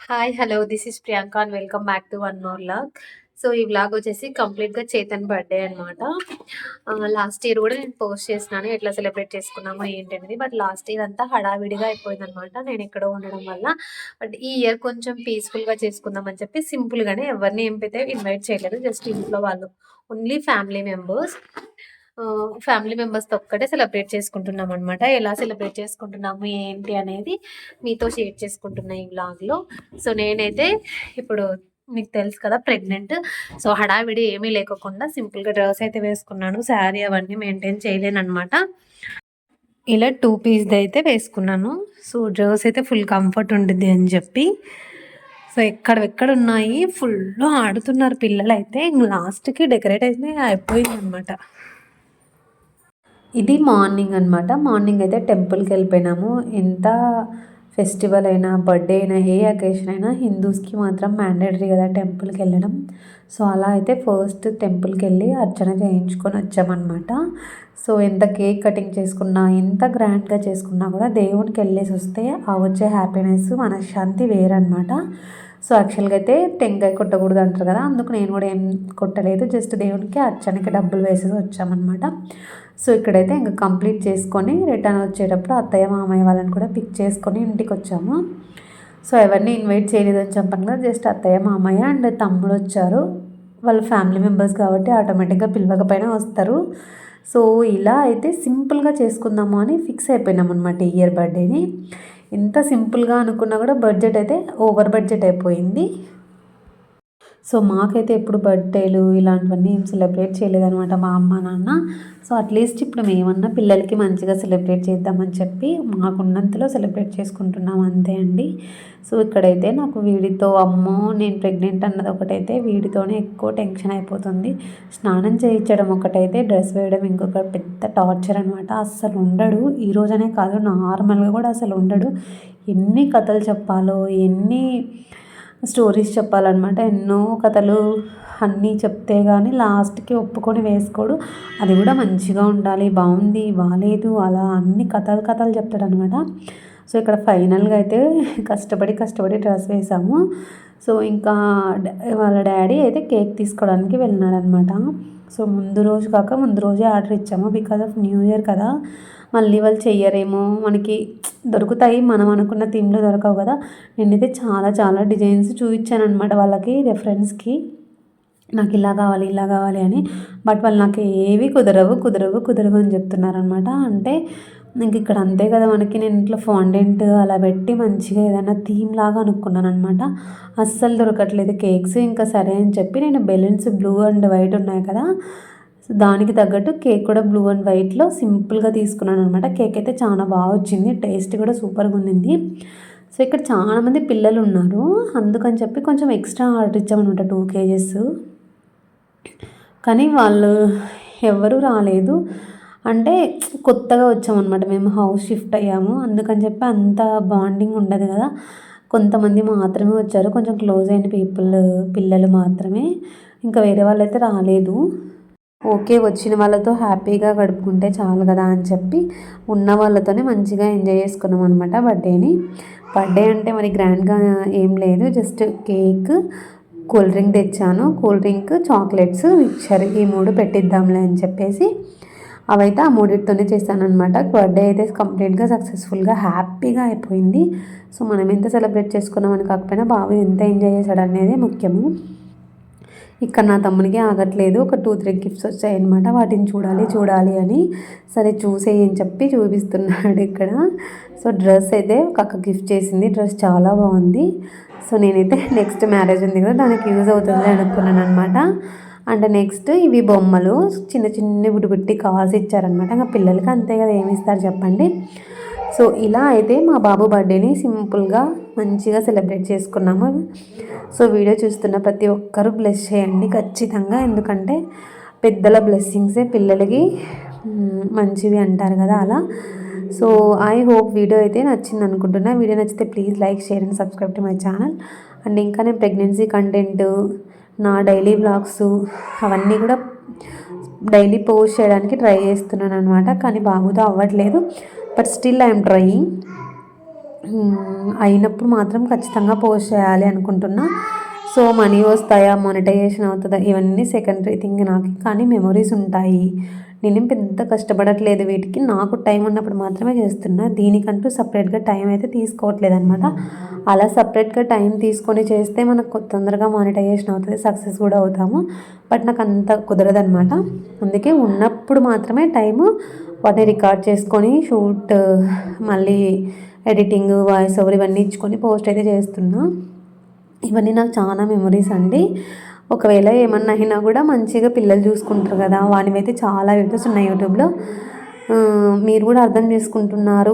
Hi! Hello! This is Priyanka and welcome back to one more vlog. So, ఈ vlog వచ్చేసి కంప్లీట్‌గా Chetan birthday అనమాట. Last year గూడా నేను పోస్ట్ చేసినాను. ఎట్లా సెలబ్రేట్ చేసుకున్నామో ఏంటనేది. బట్ లాస్ట్ ఇయర్ అంతా హడావిడిగా అయిపోయిందనమాట. నేనెక్కడో ఉండడం వల్ల. బట్ ఈ ఇయర్ కొంచెం పీస్‌ఫుల్‌గా చేసుకుందాం అని చెప్పి సింపుల్‌గానే ఎవరిని ఏం పెద్ద ఇన్వైట్ చేయలేదు. జస్ట్ ఇంట్లో వాళ్ళు. Only family members. ఫ్యామిలీ మెంబర్స్‌తో ఒక్కటే సెలబ్రేట్ చేసుకుంటున్నామనమాట. ఎలా సెలబ్రేట్ చేసుకుంటున్నాము, ఏంటి అనేది మీతో షేర్ చేసుకుంటున్నా ఈ వ్లాగ్‌లో. సో, నేనైతే ఇప్పుడు మీకు తెలుసు కదా ప్రెగ్నెంట్. సో, హడావిడి ఏమీ లేకోకుండా సింపుల్‌గా డ్రెస్ అయితే వేసుకున్నాను. శారీ అవన్నీ మెయింటైన్ చేయలేననమాట. ఇలా 2 పీస్‌దయితే వేసుకున్నాను. సో, డ్రెస్ అయితే ఫుల్ కంఫర్ట్ ఉండిద్ది అని చెప్పి. సో, ఎక్కడెక్కడున్నాయి ఫుల్లు ఆడుతున్నారు పిల్లలైతే. ఇంక లాస్ట్‌కి డెకరేట్ అయితే అయిపోయిందనమాట. ఇది మార్నింగ్ అనమాట. మార్నింగ్ అయితే టెంపుల్‌కెళ్ళిపోయినాము. ఎంత ఫెస్టివల్ అయినా, బర్త్‌డే అయినా, ఏ అకేషన్ అయినా హిందూస్‌కి మాత్రం మ్యాండేటరీ కదా టెంపుల్‌కెళ్ళడం. సో, అలా అయితే ఫస్ట్ టెంపుల్‌కెళ్ళి అర్చన చేయించుకొని వచ్చామనమాట. సో, ఎంత కేక్ కటింగ్ చేసుకున్నా, ఎంత గ్రాండ్‌గా చేసుకున్నా కూడా దేవుడికెళ్ళేసి వస్తే ఆ వచ్చే హ్యాపీనెస్, మనశ్శాంతి వేరనమాట. సో, యాక్చువల్‌గా అయితే టెంకాయ కొట్టకూడదు అంటారు కదా! అందుకు నేను కూడా ఏం కొట్టలేదు. జస్ట్ దేవుడికి అర్చనకి డబ్బులు వేసేసి వచ్చామనమాట. సో, ఇక్కడైతే ఇంక కంప్లీట్ చేసుకొని రిటర్న్ వచ్చేటప్పుడు అత్తయ్య, మామయ్య వాళ్ళని కూడా పిక్ చేసుకొని ఇంటికొచ్చాము. సో, ఎవరిని ఇన్వైట్ చేయలేదని చెప్పాను కదా! జస్ట్ అత్తయ్య, మామయ్య అండ్ తమ్ముడొచ్చారు. వాళ్ళు ఫ్యామిలీ మెంబర్స్ కాబట్టి ఆటోమేటిక్‌గా పిలవకపోయినా వస్తారు. సో, ఇలా అయితే సింపుల్‌గా చేసుకుందాము అని ఫిక్స్ అయిపోయినామనమాట ఈ ఇయర్ బర్త్‌డేని. ఎంత సింపుల్‌గా అనుకున్నా కూడా బడ్జెట్ అయితే ఓవర్ బడ్జెట్ అయిపోయింది. సో, మాకైతే ఎప్పుడు బర్త్‌డేలు ఇలాంటివన్నీ ఏం సెలబ్రేట్ చేయలేదనమాట మా అమ్మ, నాన్న. సో, అట్‌లీస్ట్ ఇప్పుడు మేమన్నా పిల్లలకి మంచిగా సెలబ్రేట్ చేద్దామని చెప్పి మాకున్నంతలో సెలబ్రేట్ చేసుకుంటున్నాం అంతే అండి. సో, ఇక్కడైతే నాకు వీడితో అమ్మో! నేను ప్రెగ్నెంట్ అన్నది ఒకటైతే వీడితోనే ఎక్కువ టెన్షన్ అయిపోతుంది. స్నానం చేయించడం ఒకటైతే, డ్రెస్ వేయడం ఇంకొక పెద్ద టార్చర్ అనమాట. అస్సలు ఉండడు. ఈరోజనే కాదు నార్మల్‌గా కూడా అసలు ఉండడు. ఎన్ని కథలు చెప్పాలో, ఎన్ని స్టోరీస్ చెప్పాలన్నమాట. ఎన్నో కథలు అన్నీ చెప్తే గానీ లాస్ట్‌కి ఒప్పుకొని వేసుకోడు. అది కూడా మంచిగా ఉండాలి, బావుంది, బాలేదు అలా అన్ని కథలు కథలు చెప్తాడనమాట. సో, ఇక్కడ ఫైనల్‌గా అయితే కష్టపడి డ్రెస్ వేశాము. సో, ఇంకా వాళ్ళ డ్యాడీ అయితే కేక్ తీసుకోవడానికి వెళ్ళినాడనమాట. సో, ముందు రోజు కాక ముందు రోజే ఆర్డర్ ఇచ్చాము. బికాజ్ ఆఫ్ న్యూ ఇయర్ కదా! మళ్ళీ వాళ్ళు చెయ్యరేమో, మనకి దొరుకుతాయి మనం అనుకున్న థీమ్‌లో దొరకవు కదా! నేనైతే చాలా చాలా డిజైన్స్ చూపించాననమాట వాళ్ళకి రెఫరెన్స్‌కి. నాకు ఇలా కావాలి, ఇలా కావాలి అని. బట్ వాళ్ళు నాకు ఏవి కుదరవు అని చెప్తున్నారనమాట. అంటే ఇంక ఇక్కడ అంతే కదా మనకి. నేను ఇంట్లో ఫాండెంట్ అలా పెట్టి మంచిగా ఏదైనా థీమ్ లాగా అనుకున్నాననమాట. అస్సలు దొరకట్లేదు కేక్స్. ఇంకా సరే అని చెప్పి నేను బెలూన్స్ బ్లూ అండ్ వైట్ ఉన్నాయి కదా! సో, దానికి తగ్గట్టు కేక్ కూడా బ్లూ అండ్ వైట్‌లో సింపుల్‌గా తీసుకున్నాననమాట. కేక్ అయితే చాలా బాగా వచ్చింది. టేస్ట్ కూడా సూపర్‌గా ఉండింది. సో, ఇక్కడ చాలామంది పిల్లలున్నారు. అందుకని చెప్పి కొంచెం ఎక్స్ట్రా ఆర్డర్ ఇచ్చామనమాట 2 కేజెస్. కానీ వాళ్ళు ఎవ్వరూ రాలేదు. అంటే కొత్తగా వచ్చామనమాట. మేము హౌస్ షిఫ్ట్ అయ్యాము. అందుకని చెప్పి అంత బాండింగ్ ఉండదు కదా! కొంతమంది మాత్రమే వచ్చారు. కొంచెం క్లోజ్ అయిన పిల్లలు మాత్రమే. ఇంకా వేరే వాళ్ళైతే రాలేదు. ఓకే. వచ్చిన వాళ్ళతో హ్యాపీగా గడుపుకుంటే చాలు కదా అని చెప్పి ఉన్న వాళ్ళతోనే మంచిగా ఎంజాయ్ చేసుకున్నామనమాట బర్త్‌డేని. బర్త్‌డే అంటే మరి గ్రాండ్‌గా ఏం లేదు. జస్ట్ కేక్, కూల్ డ్రింక్ తెచ్చాను. కూల్ డ్రింక్, చాక్లెట్స్, మిక్చర్ ఈ 3 పెట్టిద్దాంలే అని చెప్పేసి అవైతే ఆ మూడిటితోనే చేశాననమాట. బర్త్‌డే అయితే కంప్లీట్‌గా సక్సెస్‌ఫుల్‌గా హ్యాపీగా అయిపోయింది. సో, మనం ఎంత సెలబ్రేట్ చేసుకున్నామని కాకపోయినా బాబు ఎంత ఎంజాయ్ చేశాడనేదే ముఖ్యము. ఇక్కడ నా తమ్మునికి ఆగట్లేదు. ఒక 2, 3 గిఫ్ట్స్ వచ్చాయన్నమాట. వాటిని చూడాలి అని. సరే చూసేయి అని చెప్పి చూపిస్తున్నాడు ఇక్కడ. సో, డ్రెస్ అయితే ఒక అక్క గిఫ్ట్ చేసింది. డ్రెస్ చాలా బాగుంది. సో, నేనైతే నెక్స్ట్ మ్యారేజ్ ఉంది కదా! దానికి యూజ్ అవుతుంది అనుకున్నాననమాట. అండ్ నెక్స్ట్ ఇవి బొమ్మలు చిన్న బుట్టి కార్స్ ఇచ్చారనమాట. ఇంక పిల్లలకి అంతే కదా ఏమిస్తారు చెప్పండి. సో, ఇలా అయితే మా బాబు బర్త్‌డేని సింపుల్‌గా మంచిగా సెలబ్రేట్ చేసుకున్నాము. సో, వీడియో చూస్తున్న ప్రతి ఒక్కరూ బ్లెస్ చేయండి ఖచ్చితంగా. ఎందుకంటే పెద్దల బ్లెస్సింగ్సే పిల్లలకి మంచివి అంటారు కదా! అలా. సో, ఐ హోప్ వీడియో అయితే నచ్చింది అనుకుంటున్నా. వీడియో నచ్చితే please like, share and subscribe to my channel. And ఇంకా నేను ప్రెగ్నెన్సీ కంటెంట్, నా డైలీ వ్లాగ్స్ అవన్నీ కూడా డైలీ పోస్ట్ చేయడానికి ట్రై చేస్తున్నాను అనమాట. కానీ బాబుతో అవ్వట్లేదు. But still I'm trying. అయినప్పుడు మాత్రం ఖచ్చితంగా పోస్ట్ చేయాలి అనుకుంటున్నా. సో మనీ వస్తాయా, మానిటైజేషన్ అవుతుందా, ఇవన్నీ సెకండరీ థింగ్ నాకు. కానీ మెమొరీస్ ఉంటాయి. నేనేం పెద్ద కష్టపడట్లేదు వీటికి. నాకు టైం ఉన్నప్పుడు మాత్రమే చేస్తున్నా. దీనికంటూ సపరేట్గా టైం అయితే తీసుకోవట్లేదు అనమాట. అలా సపరేట్గా టైం తీసుకొని చేస్తే మనకు తొందరగా మానిటైజేషన్ అవుతుంది, సక్సెస్ కూడా అవుతాము. బట్ నాకు అంత కుదరదనమాట. అందుకే ఉన్నప్పుడు మాత్రమే టైము వాటిని రికార్డ్ చేసుకొని షూట్, మళ్ళీ ఎడిటింగ్, వాయిస్ ఓవర్ ఇవన్నీ ఇచ్చుకొని పోస్ట్ అయితే చేస్తున్నా. ఇవన్నీ నాకు చాలా మెమొరీస్ అండి. ఒకవేళ ఏమన్నా అయినా కూడా మంచిగా పిల్లలు చూసుకుంటారు కదా, వానివైతే చాలా వీడియోస్ ఉన్నాయి యూట్యూబ్లో. మీరు కూడా అర్థం చేసుకుంటున్నారు